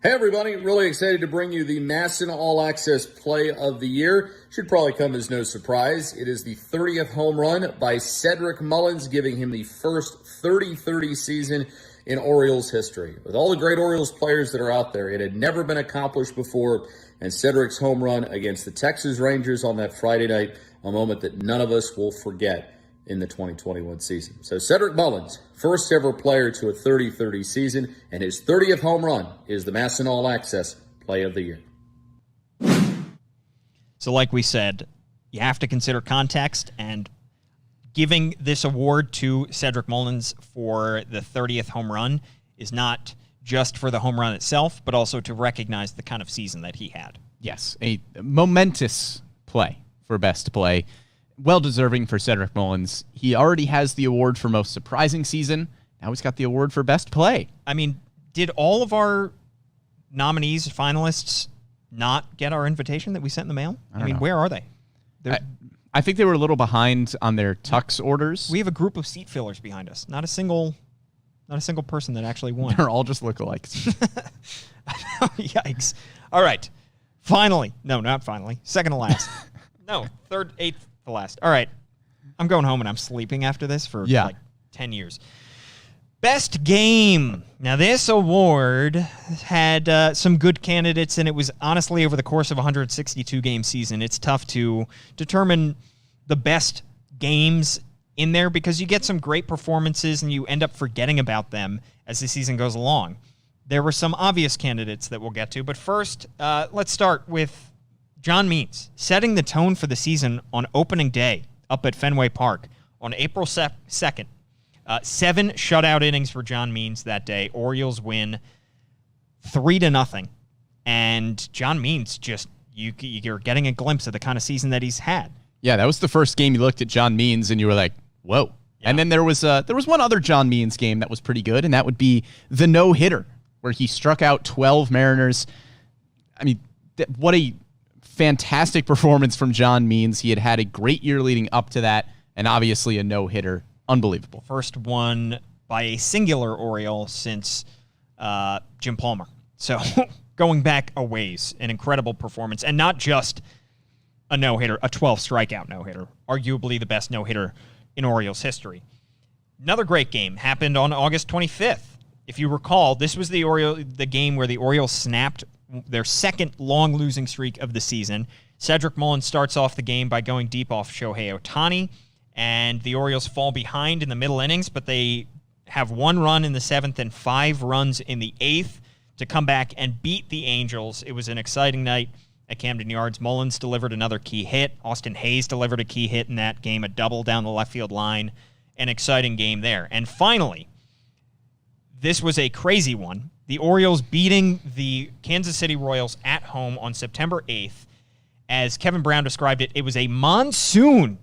Hey everybody, really excited to bring you the MASN All Access Play of the Year. Should probably come as no surprise. It is the 30th home run by Cedric Mullins, giving him the first 30-30 season in Orioles history. With all the great Orioles players that are out there, it had never been accomplished before, and Cedric's home run against the Texas Rangers on that Friday night, a moment that none of us will forget in the 2021 season. So Cedric Mullins, first ever player to a 30-30 season, and his 30th home run is the MASN All Access Play of the Year. So like we said, you have to consider context, and giving this award to Cedric Mullins for the 30th home run is not just for the home run itself, but also to recognize the kind of season that he had. Yes, a momentous play for best play. Well-deserving for Cedric Mullins. He already has the award for most surprising season. Now he's got the award for best play. I mean, did all of our nominees, finalists, not get our invitation that we sent in the mail? I mean, where are they? I think they were a little behind on their Tux orders. We have a group of seat fillers behind us. Not a single person that actually won. They're all just lookalikes. Yikes. All right. Finally. No, not finally. Second to last. No, third, eighth to last. All right. I'm going home and I'm sleeping after this for like 10 years. Best game. Now, this award had some good candidates, and it was honestly over the course of a 162-game season. It's tough to determine the best games in there because you get some great performances and you end up forgetting about them as the season goes along. There were some obvious candidates that we'll get to, but first, let's start with John Means setting the tone for the season on opening day up at Fenway Park on April 2nd. 7 shutout innings for John Means that day. Orioles win 3-0. And John Means just, you're getting a glimpse of the kind of season that he's had. Yeah, that was the first game you looked at John Means and you were like, whoa. Yeah. And then there was one other John Means game that was pretty good, and that would be the no-hitter, where he struck out 12 Mariners. I mean, what a fantastic performance from John Means. He had a great year leading up to that, and obviously a no-hitter. Unbelievable. First one by a singular Oriole since Jim Palmer. So going back a ways, an incredible performance. And not just a no-hitter, a 12-strikeout no-hitter. Arguably the best no-hitter in Orioles history. Another great game happened on August 25th. If you recall, this was the game where the Orioles snapped their second long losing streak of the season. Cedric Mullins starts off the game by going deep off Shohei Ohtani. And the Orioles fall behind in the middle innings, but they have 1 run in the 7th and 5 runs in the 8th to come back and beat the Angels. It was an exciting night at Camden Yards. Mullins delivered another key hit. Austin Hayes delivered a key hit in that game, a double down the left field line. An exciting game there. And finally, this was a crazy one. The Orioles beating the Kansas City Royals at home on September 8th. As Kevin Brown described it, it was a monsoon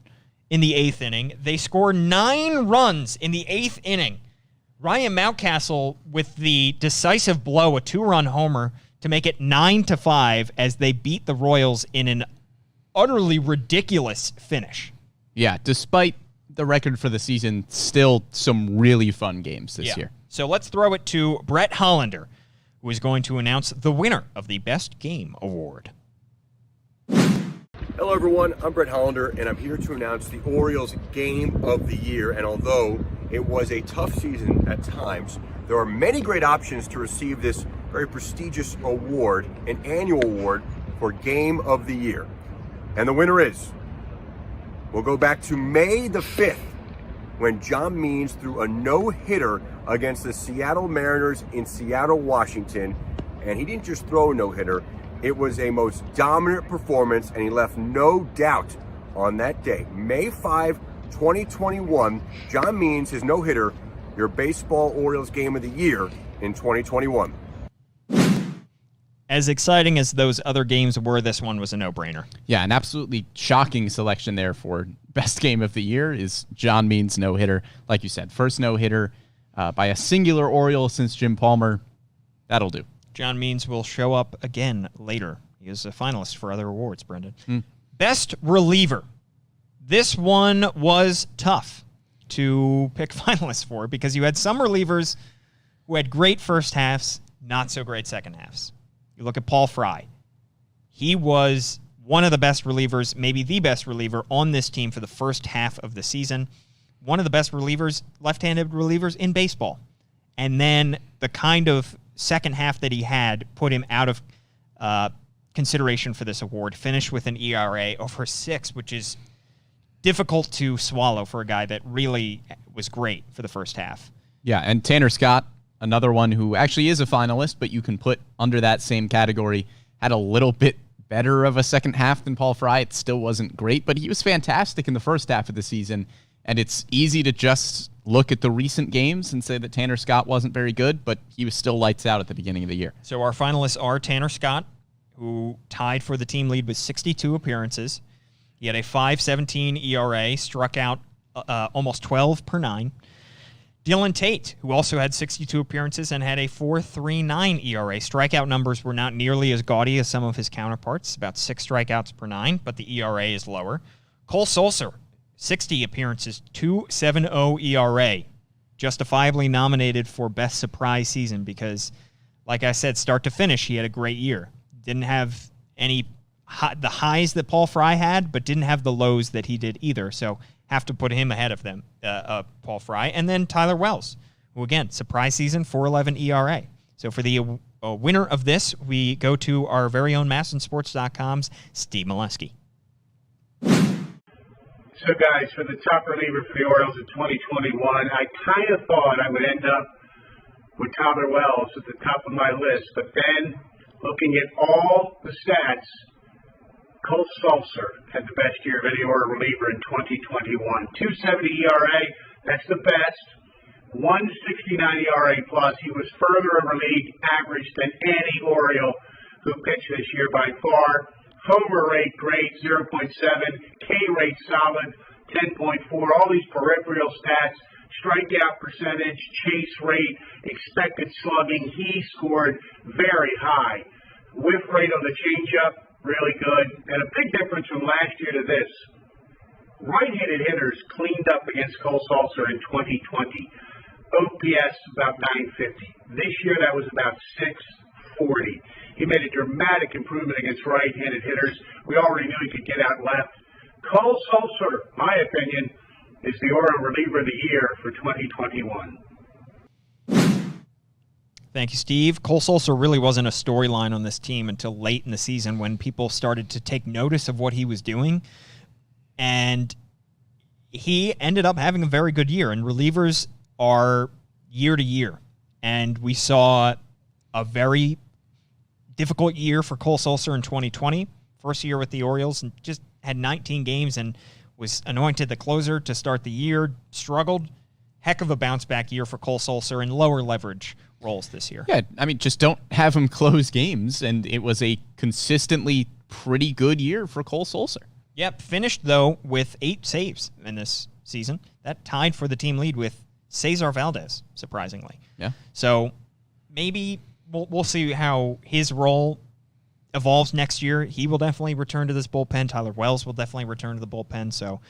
in the 8th inning. They score 9 runs in the 8th inning. Ryan Mountcastle with the decisive blow, a 2-run homer to make it 9-5 as they beat the Royals in an utterly ridiculous finish. Yeah, despite the record for the season, still some really fun games this year. So let's throw it to Brett Hollander, who is going to announce the winner of the Best Game Award. Hello everyone, I'm Brett Hollander, and I'm here to announce the Orioles Game of the Year. And although it was a tough season at times, there are many great options to receive this very prestigious award, an annual award for Game of the Year. And the winner is, we'll go back to May the 5th, when John Means threw a no-hitter against the Seattle Mariners in Seattle, Washington. And he didn't just throw a no-hitter, it was a most dominant performance, and he left no doubt on that day. May 5, 2021, John Means, his no-hitter, your baseball Orioles Game of the Year in 2021. As exciting as those other games were, this one was a no-brainer. Yeah, an absolutely shocking selection there for Best Game of the Year is John Means' no-hitter. Like you said, first no-hitter by a singular Oriole since Jim Palmer. That'll do. John Means will show up again later. He is a finalist for other awards, Brendan. Best reliever. This one was tough to pick finalists for because you had some relievers who had great first halves, not so great second halves. You look at Paul Fry. He was one of the best relievers, maybe the best reliever on this team for the first half of the season. One of the best relievers, left-handed relievers in baseball. And then the kind of second half that he had put him out of consideration for this award. Finished with an ERA over 6, which is difficult to swallow for a guy that really was great for the first half. Yeah, and Tanner Scott, another one who actually is a finalist, but you can put under that same category, had a little bit better of a second half than Paul Fry. It still wasn't great, but he was fantastic in the first half of the season. And it's easy to just look at the recent games and say that Tanner Scott wasn't very good, but he was still lights out at the beginning of the year. So our finalists are Tanner Scott, who tied for the team lead with 62 appearances. He had a 5.17 ERA, struck out almost 12 per 9. Dylan Tate, who also had 62 appearances and had a 4.39 ERA. Strikeout numbers were not nearly as gaudy as some of his counterparts, about 6 strikeouts per 9, but the ERA is lower. Cole Sulser, 60 appearances, 2.70 ERA. Justifiably nominated for Best Surprise Season because, like I said, start to finish, he had a great year. Didn't have the highs that Paul Fry had, but didn't have the lows that he did either. So have to put him ahead of them, Paul Fry. And then Tyler Wells, who, again, surprise season, 4.11 ERA. So for the winner of this, we go to our very own MASNsports.com's Steve Molesky. So, guys, for the top reliever for the Orioles in 2021, I kind of thought I would end up with Tyler Wells at the top of my list. But then, looking at all the stats, Cole Sulser had the best year of any Oriole reliever in 2021. 2.70 ERA, that's the best. 1.69 ERA plus. He was further over league average than any Oriole who pitched this year by far. Homer rate great, 0.7. K rate solid, 10.4. All these peripheral stats, strikeout percentage, chase rate, expected slugging, he scored very high. Whiff rate on the changeup, really good. And a big difference from last year to this. Right-handed hitters cleaned up against Cole Sulser in 2020. OPS about 950. This year that was about 640. He made a dramatic improvement against right-handed hitters. We already knew he could get out left. Cole Sulser, my opinion, is the Oriole reliever of the year for 2021. Thank you, Steve. Cole Sulser really wasn't a storyline on this team until late in the season when people started to take notice of what he was doing. And he ended up having a very good year. And relievers are year to year. And we saw a very difficult year for Cole Sulser in 2020. First year with the Orioles, and just had 19 games and was anointed the closer to start the year. Struggled. Heck of a bounce-back year for Cole Sulser in lower leverage roles this year. Yeah, I mean, just don't have him close games, and it was a consistently pretty good year for Cole Sulser. Yep, finished, though, with 8 saves in this season. That tied for the team lead with Cesar Valdez, surprisingly. Yeah. So maybe we'll see how his role evolves next year. He will definitely return to this bullpen. Tyler Wells will definitely return to the bullpen. So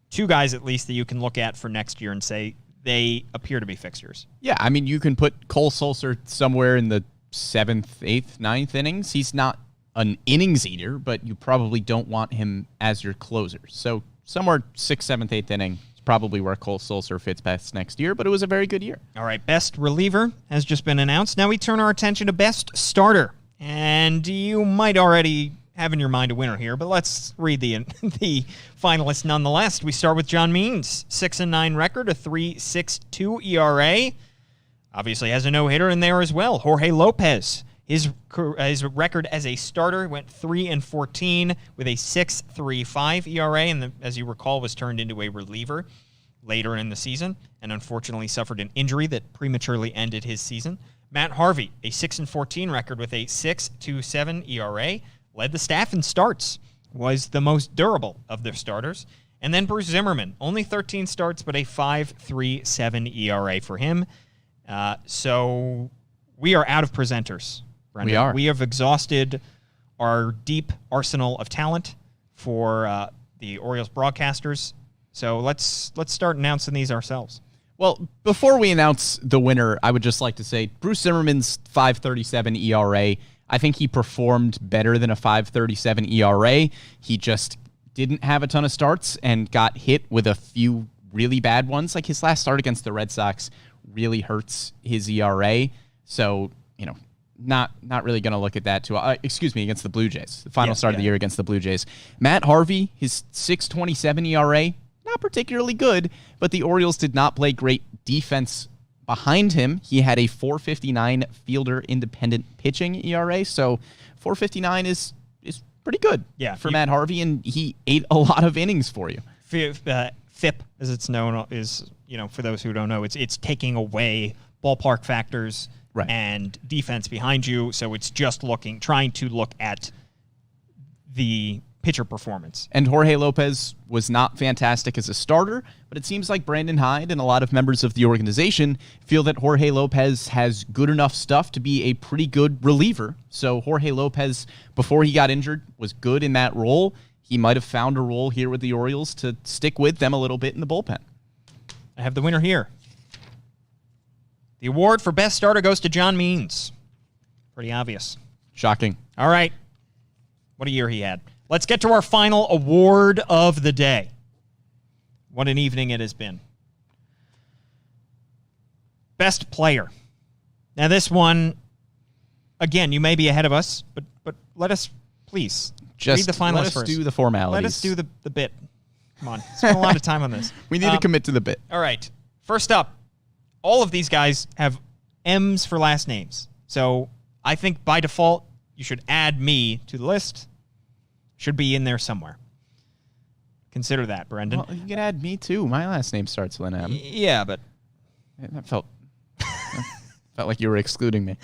2 guys at least that you can look at for next year and say they appear to be fixtures. Yeah, I mean, you can put Cole Sulser somewhere in the 7th, 8th, 9th innings. He's not an innings eater, but you probably don't want him as your closer. So somewhere 6th, 7th, 8th inning is probably where Cole Sulser fits best next year, but it was a very good year. All right, best reliever has just been announced. Now we turn our attention to best starter. And you might already have in your mind a winner here, but let's read the finalists nonetheless. We start with John Means, 6-9 record, a 3.62 ERA. Obviously has a no-hitter in there as well. Jorge Lopez, his record as a starter went 3-14 with a 6.35 ERA, and as you recall, was turned into a reliever later in the season, and unfortunately suffered an injury that prematurely ended his season. Matt Harvey, a 6-14 record with a 6.27 ERA, led the staff in starts, was the most durable of their starters. And then Bruce Zimmerman, only 13 starts, but a 5.37 ERA for him. So we are out of presenters, Brendan. We are. We have exhausted our deep arsenal of talent for the Orioles broadcasters. So let's start announcing these ourselves. Well, before we announce the winner, I would just like to say Bruce Zimmerman's 5.37 ERA, I think he performed better than a 5.37 ERA. He just didn't have a ton of starts and got hit with a few really bad ones. Like his last start against the Red Sox really hurts his ERA. So, not really going to look at that against the Blue Jays. The final start of the year against the Blue Jays. Matt Harvey, his 6.27 ERA, not particularly good, but the Orioles did not play great defense behind him. He had a 4.59 fielder independent pitching ERA, so 4.59 is pretty good for Matt Harvey, and he ate a lot of innings for you. FIP as it's known, is, for those who don't know, it's taking away ballpark factors and defense behind you. So it's just trying to look at the pitcher performance. And Jorge Lopez was not fantastic as a starter, but it seems like Brandon Hyde and a lot of members of the organization feel that Jorge Lopez has good enough stuff to be a pretty good reliever. So Jorge Lopez, before he got injured, was good in that role. He might have found a role here with the Orioles to stick with them a little bit in the bullpen. I have the winner here. The award for best starter goes to John Means. Pretty obvious. Shocking. All right. What a year he had. Let's get to our final award of the day. What an evening it has been. Best player. Now this one, again, you may be ahead of us, but let us, please, read the finalists let us first. do the formalities. Let us do the bit. Come on. Spend a lot of time on this. We need to commit to the bit. All right. First up, all of these guys have M's for last names. So I think by default, you should add me to the list. Should be in there somewhere. Consider that, Brendan. Well, you can add me too. My last name starts with an M. Yeah, but that felt like you were excluding me.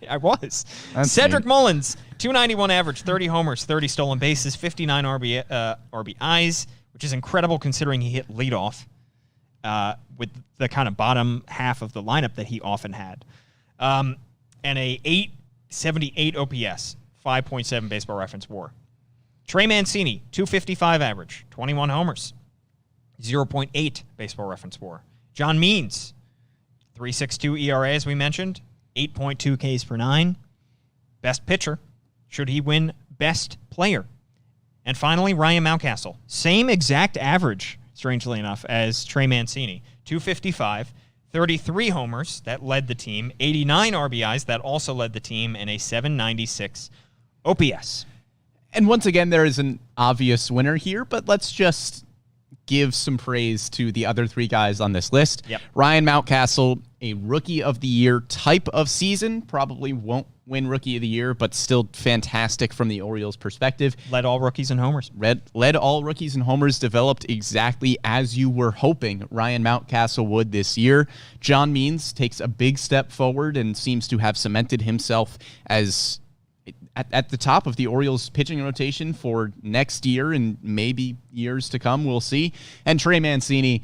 I was. That's Cedric mean. Mullins, 291 average, 30 homers, 30 stolen bases, 59 RBIs, which is incredible considering he hit leadoff with the kind of bottom half of the lineup that he often had. And a 878 OPS, 5.7 baseball reference WAR. Trey Mancini, 255 average, 21 homers, 0.8 baseball reference WAR. John Means, 3.62 ERA, as we mentioned, 8.2 Ks per 9. Best pitcher. Should he win best player? And finally, Ryan Mountcastle. Same exact average, strangely enough, as Trey Mancini. 255, 33 homers, that led the team, 89 RBIs, that also led the team, and a 796 OPS. And once again, there is an obvious winner here, but let's just give some praise to the other three guys on this list. Yep. Ryan Mountcastle, a Rookie of the Year type of season, probably won't win Rookie of the Year, but still fantastic from the Orioles' perspective. Led all rookies in homers. Led all rookies in homers, developed exactly as you were hoping Ryan Mountcastle would this year. John Means takes a big step forward and seems to have cemented himself as at the top of the Orioles pitching rotation for next year and maybe years to come. We'll see. And Trey Mancini,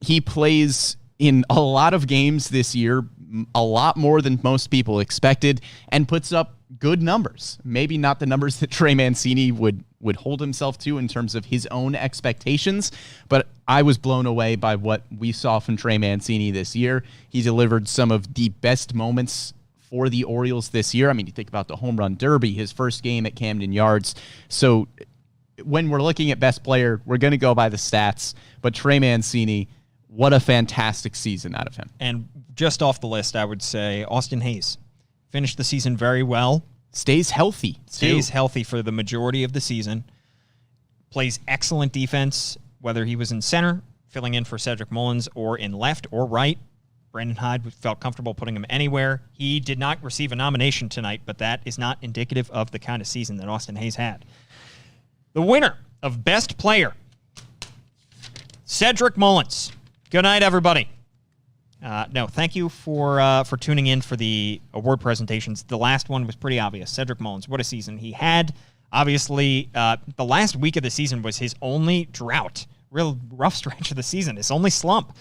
he plays in a lot of games this year, a lot more than most people expected, and puts up good numbers. Maybe not the numbers that Trey Mancini would hold himself to in terms of his own expectations, but I was blown away by what we saw from Trey Mancini this year. He delivered some of the best moments for the Orioles this year. I mean, you think about the home run derby, his first game at Camden Yards. So when we're looking at best player, we're going to go by the stats, but Trey Mancini, what a fantastic season out of him. And just off the list, I would say Austin Hayes finished the season very well. Stays healthy. Stays healthy for the majority of the season. Plays excellent defense, whether he was in center, filling in for Cedric Mullins, or in left or right. Brandon Hyde felt comfortable putting him anywhere. He did not receive a nomination tonight, but that is not indicative of the kind of season that Austin Hayes had. The winner of Best Player, Cedric Mullins. Good night, everybody. Thank you for tuning in for the award presentations. The last one was pretty obvious. Cedric Mullins, what a season he had. Obviously, the last week of the season was his only drought, real rough stretch of the season, his only slump.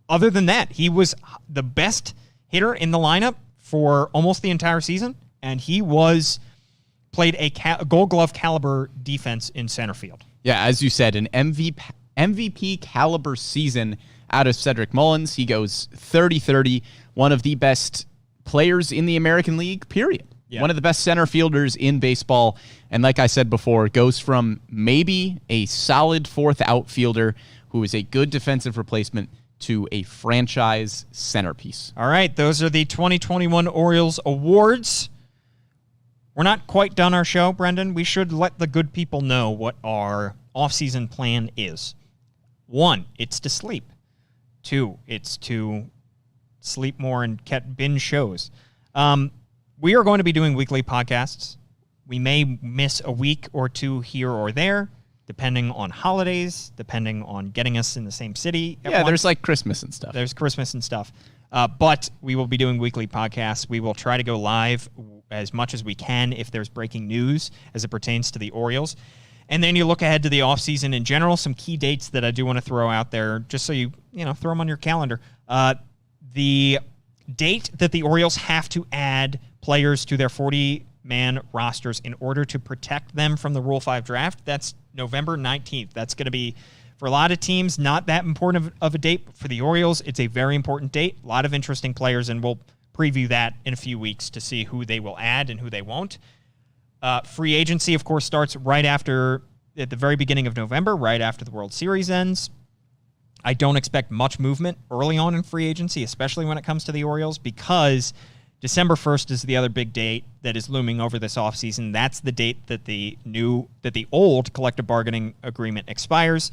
Other than that, he was the best hitter in the lineup for almost the entire season, and he played a Gold Glove caliber defense in center field. Yeah, as you said, an MVP caliber season out of Cedric Mullins. He goes 30-30, one of the best players in the American League, period. Yeah. One of the best center fielders in baseball. And like I said before, goes from maybe a solid fourth outfielder who is a good defensive replacement to a franchise centerpiece. All right, those are the 2021 Orioles awards. We're not quite done our show, Brendan. We should let the good people know what our offseason plan is. 1, it's to sleep. 2, it's to sleep more and binge shows. We are going to be doing weekly podcasts. We may miss a week or two here or there, depending on holidays, depending on getting us in the same city. Yeah, there's like Christmas and stuff. There's Christmas and stuff. But we will be doing weekly podcasts. We will try to go live as much as we can if there's breaking news as it pertains to the Orioles. And then you look ahead to the offseason in general, some key dates that I do want to throw out there, just so you throw them on your calendar. The date that the Orioles have to add players to their 40-man rosters in order to protect them from the Rule 5 draft, that's November 19th. That's going to be, for a lot of teams, not that important of a date. But for the Orioles, it's a very important date. A lot of interesting players, and we'll preview that in a few weeks to see who they will add and who they won't. Free agency, of course, starts at the very beginning of November, right after the World Series ends. I don't expect much movement early on in free agency, especially when it comes to the Orioles, because December 1st is the other big date that is looming over this offseason. That's the date that the old collective bargaining agreement expires.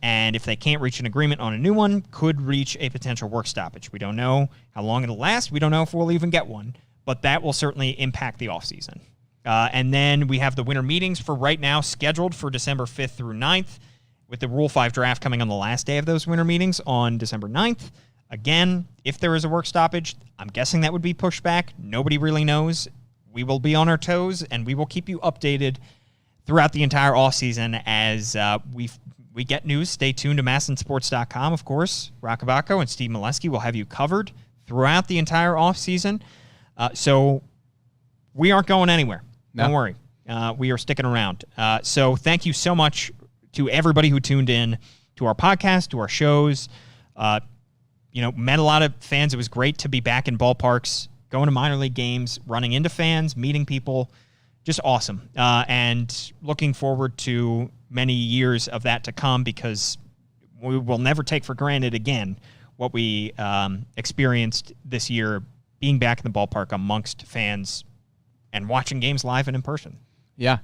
And if they can't reach an agreement on a new one, could reach a potential work stoppage. We don't know how long it'll last. We don't know if we'll even get one, but that will certainly impact the offseason. And then we have the winter meetings for right now scheduled for December 5th through 9th, with the Rule 5 draft coming on the last day of those winter meetings on December 9th. Again, if there is a work stoppage, I'm guessing that would be pushed back. Nobody really knows. We will be on our toes, and we will keep you updated throughout the entire offseason as we get news. Stay tuned to MASNsports.com, of course. Rockabacco and Steve Molesky will have you covered throughout the entire offseason. So we aren't going anywhere. No. Don't worry. We are sticking around. So thank you so much to everybody who tuned in to our podcast, to our shows. Met a lot of fans. It was great to be back in ballparks, going to minor league games, running into fans, meeting people. Just awesome. And looking forward to many years of that to come, because we will never take for granted again what we experienced this year, being back in the ballpark amongst fans and watching games live and in person. Yeah,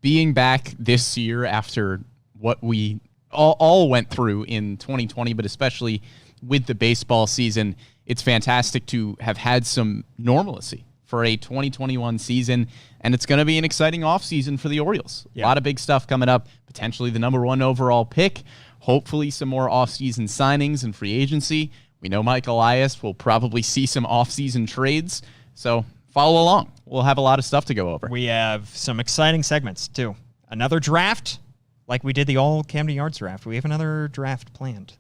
being back this year after what we all went through in 2020, but especially with the baseball season, it's fantastic to have had some normalcy for a 2021 season, and it's going to be an exciting offseason for the Orioles. Yeah. A lot of big stuff coming up, potentially the number 1 overall pick, hopefully some more offseason signings and free agency. We know Mike Elias will probably see some offseason trades, so follow along. We'll have a lot of stuff to go over. We have some exciting segments, too. Another draft, like we did the all Camden Yards draft. We have another draft planned.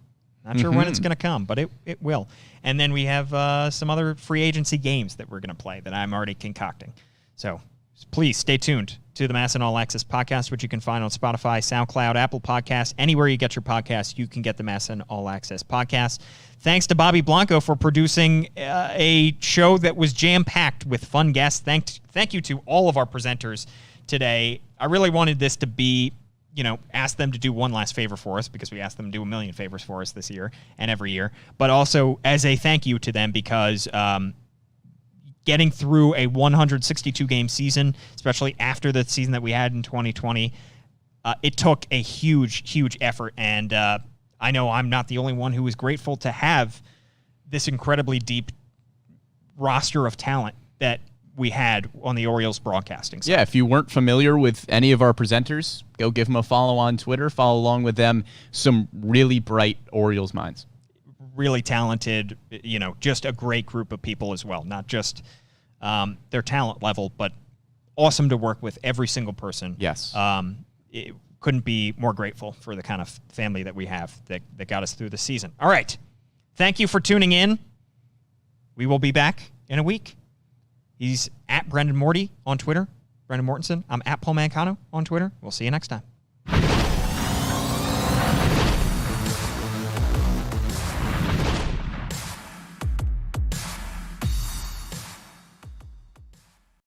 Not sure when it's going to come, but it will. And then we have some other free agency games that we're going to play that I'm already concocting. So please stay tuned to the MASN All Access Podcast, which you can find on Spotify, SoundCloud, Apple Podcasts. Anywhere you get your podcasts, you can get the MASN All Access Podcast. Thanks to Bobby Blanco for producing a show that was jam-packed with fun guests. Thank you to all of our presenters today. I really wanted this to be, ask them to do one last favor for us, because we asked them to do a million favors for us this year and every year, but also as a thank you to them, because getting through a 162-game season, especially after the season that we had in 2020, it took a huge, huge effort, and I know I'm not the only one who is grateful to have this incredibly deep roster of talent that we had on the Orioles broadcasting side. Yeah, if you weren't familiar with any of our presenters, go give them a follow on Twitter, follow along with them. Some really bright Orioles minds. Really talented, just a great group of people as well. Not just their talent level, but awesome to work with, every single person. Yes. It couldn't be more grateful for the kind of family that we have that got us through the season. All right. Thank you for tuning in. We will be back in a week. He's at Brendan Morty on Twitter, Brendan Mortensen. I'm at Paul Mancano on Twitter. We'll see you next time.